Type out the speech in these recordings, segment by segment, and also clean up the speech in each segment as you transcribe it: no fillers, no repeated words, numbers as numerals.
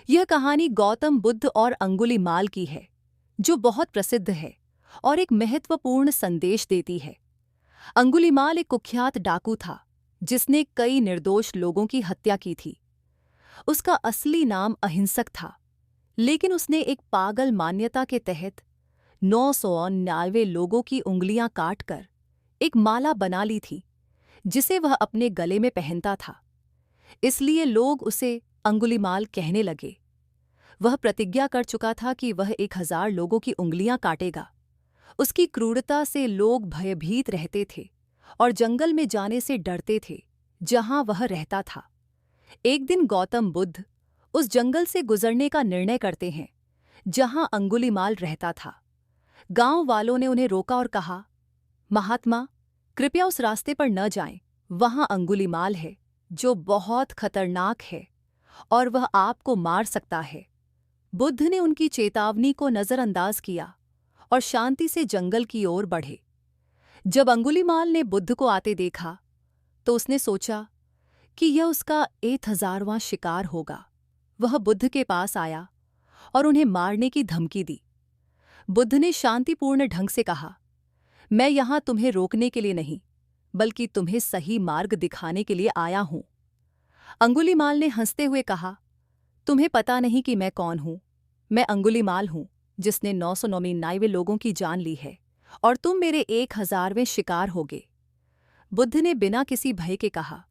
यह कहानी गौतम बुद्ध और अंगुलीमाल की है, जो बहुत प्रसिद्ध है और एक महत्वपूर्ण संदेश देती है। अंगुलीमाल एक कुख्यात डाकू था, जिसने कई निर्दोष लोगों की हत्या की थी। उसका असली नाम अहिंसक था, लेकिन उसने एक पागल मान्यता के तहत 999 लोगों की उंगलियां काटकर एक माला बना ली थी, जिसे वह अपने गले में पहनता था। इसलिए लोग उसे अंगुलीमाल कहने लगे। वह प्रतिज्ञा कर चुका था कि वह 1000 लोगों की उंगलियां काटेगा। उसकी क्रूरता से लोग भयभीत रहते थे और जंगल में जाने से डरते थे, जहां वह रहता था। एक दिन गौतम बुद्ध उस जंगल से गुजरने का निर्णय करते हैं, जहां अंगुलीमाल रहता था। गांव वालों ने उन्हें रोका और कहा, महात्मा, कृपया उस रास्ते पर न जाएं। वहां अंगुलीमाल है, जो बहुत खतरनाक है और वह आपको मार सकता है। बुद्ध ने उनकी चेतावनी को नजरअंदाज किया और शांति से जंगल की ओर बढ़े। जब अंगुलीमाल ने बुद्ध को आते देखा, तो उसने सोचा कि यह उसका 1000वां शिकार होगा। वह बुद्ध के पास आया और उन्हें मारने की धमकी दी। बुद्ध ने शांतिपूर्ण ढंग से कहा, मैं यहां तुम्हें रोकने के लिए नहीं, बल्कि तुम्हें सही मार्ग दिखाने के लिए आया हूं। अंगुलीमाल ने हंसते हुए कहा, तुम्हें पता नहीं कि मैं कौन हूं। मैं अंगुलीमाल हूं, जिसने 999 लोगों की जान ली है, और तुम मेरे 1000वें शिकार होगे। बुद्ध ने बिना किसी भय के कहा,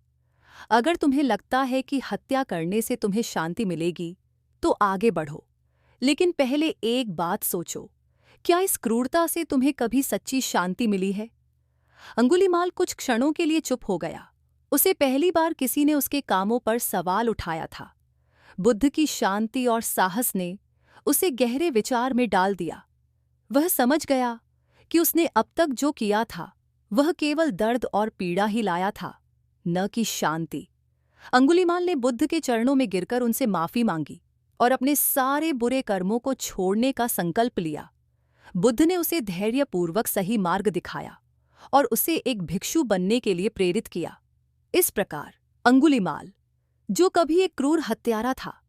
अगर तुम्हें लगता है कि हत्या करने से तुम्हें शांति मिलेगी, तो आगे बढ़ो। लेकिन पहले एक बात सोचो, क्या इस क्रूरता से तुम्हें कभी सच्ची शांति मिली है? अंगुलीमाल कुछ क्षणों के लिए चुप हो गया। उसे पहली बार किसी ने उसके कामों पर सवाल उठाया था। बुद्ध की शांति और साहस ने उसे गहरे विचार में डाल दिया। वह समझ गया कि उसने अब तक जो किया था, वह केवल दर्द और पीड़ा ही लाया था, न कि शांति। अंगुलीमाल ने बुद्ध के चरणों में गिरकर उनसे माफी मांगी और अपने सारे बुरे कर्मों को छोड़ने का संकल्प लिया। बुद्ध ने उसे धैर्यपूर्वक सही मार्ग दिखाया और उसे एक भिक्षु बनने के लिए प्रेरित किया। इस प्रकार अंगुलीमाल, जो कभी एक क्रूर हत्यारा था,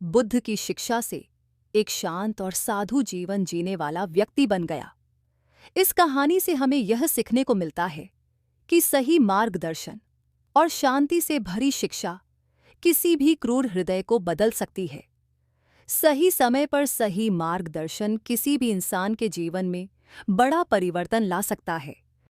बुद्ध की शिक्षा से एक शांत और साधु जीवन जीने वाला व्यक्ति बन गया। इस कहानी से हमें यह सीखने को मिलता है कि सही मार्गदर्शन और शांति से भरी शिक्षा किसी भी क्रूर हृदय को बदल सकती है। सही समय पर सही मार्गदर्शन किसी भी इंसान के जीवन में बड़ा परिवर्तन ला सकता है।